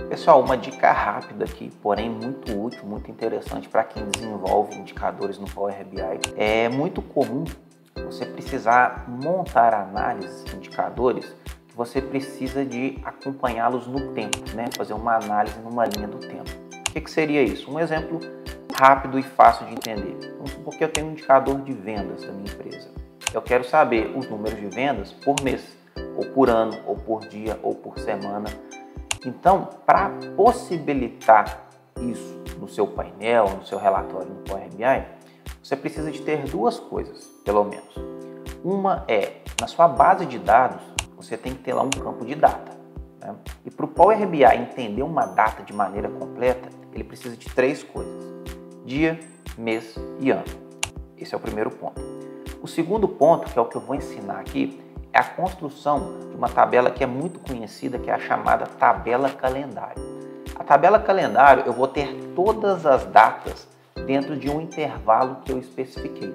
Pessoal, uma dica rápida aqui, porém muito útil, muito interessante para quem desenvolve indicadores no Power BI. É muito comum você precisar montar análises, indicadores, que você precisa de acompanhá-los no tempo, né? Fazer uma análise numa linha do tempo. O que seria isso? Um exemplo rápido e fácil de entender. Vamos supor que eu tenho um indicador de vendas da minha empresa. Eu quero saber os números de vendas por mês, ou por ano, ou por dia, ou por semana. Então, para possibilitar isso no seu painel, no seu relatório no Power BI, você precisa de ter duas coisas, pelo menos. Uma é, na sua base de dados, você tem que ter lá um campo de data, né? E para o Power BI entender uma data de maneira completa, ele precisa de três coisas: dia, mês e ano. Esse é o primeiro ponto. O segundo ponto, que é o que eu vou ensinar aqui, é a construção de uma tabela que é muito conhecida, que é a chamada tabela calendário. A tabela calendário, eu vou ter todas as datas dentro de um intervalo que eu especifiquei,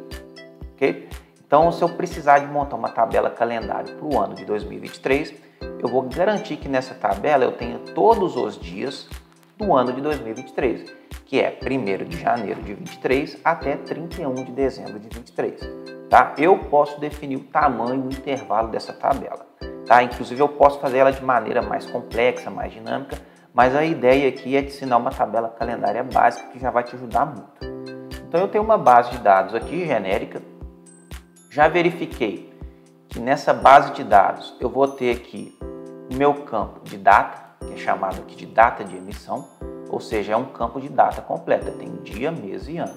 ok? Então, se eu precisar de montar uma tabela calendário para o ano de 2023, eu vou garantir que nessa tabela eu tenha todos os dias do ano de 2023, que é 1º de janeiro de 23 até 31 de dezembro de 23. Tá? Eu posso definir o tamanho e o intervalo dessa tabela. Tá? Inclusive, eu posso fazer ela de maneira mais complexa, mais dinâmica, mas a ideia aqui é te ensinar uma tabela calendária básica que já vai te ajudar muito. Então, eu tenho uma base de dados aqui, genérica. Já verifiquei que nessa base de dados eu vou ter aqui o meu campo de data, que é chamado aqui de data de emissão, ou seja, é um campo de data completa, tem dia, mês e ano.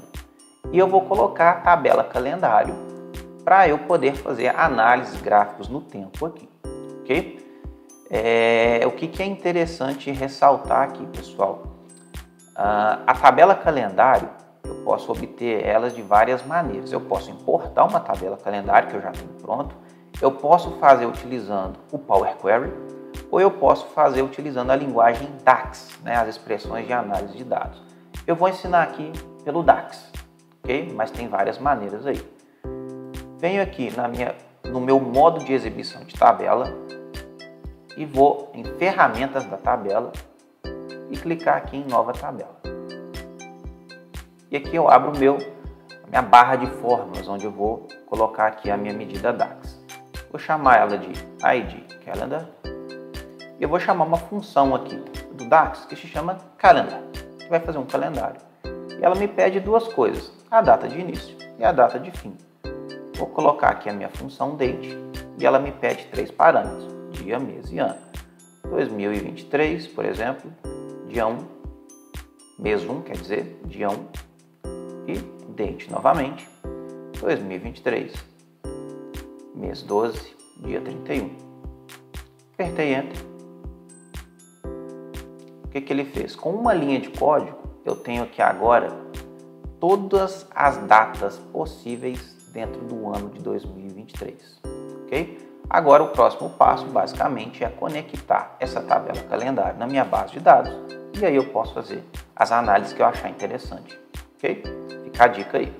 E eu vou colocar a tabela calendário para eu poder fazer análises gráficos no tempo aqui, ok? O que é interessante ressaltar aqui, pessoal? A tabela calendário, eu posso obter elas de várias maneiras. Eu posso importar uma tabela calendário que eu já tenho pronto, eu posso fazer utilizando o Power Query, ou eu posso fazer utilizando a linguagem DAX, né, as expressões de análise de dados. Eu vou ensinar aqui pelo DAX, ok? Mas tem várias maneiras aí. Venho aqui no meu modo de exibição de tabela e vou em ferramentas da tabela e clicar aqui em nova tabela. E aqui eu abro a minha barra de fórmulas, onde eu vou colocar aqui a minha medida DAX. Vou chamar ela de ID Calendar e eu vou chamar uma função aqui do DAX que se chama Calendar, que vai fazer um calendário. E ela me pede duas coisas, a data de início e a data de fim. Vou colocar aqui a minha função date e ela me pede três parâmetros, dia, mês e ano. 2023, por exemplo, dia 1, mês 1, quer dizer, dia 1, e date novamente, 2023, mês 12, dia 31. Apertei Enter. O que ele fez? Com uma linha de código, eu tenho aqui agora todas as datas possíveis dentro do ano de 2023, ok? Agora o próximo passo, basicamente, é conectar essa tabela calendário na minha base de dados e aí eu posso fazer as análises que eu achar interessante, ok? Fica a dica aí.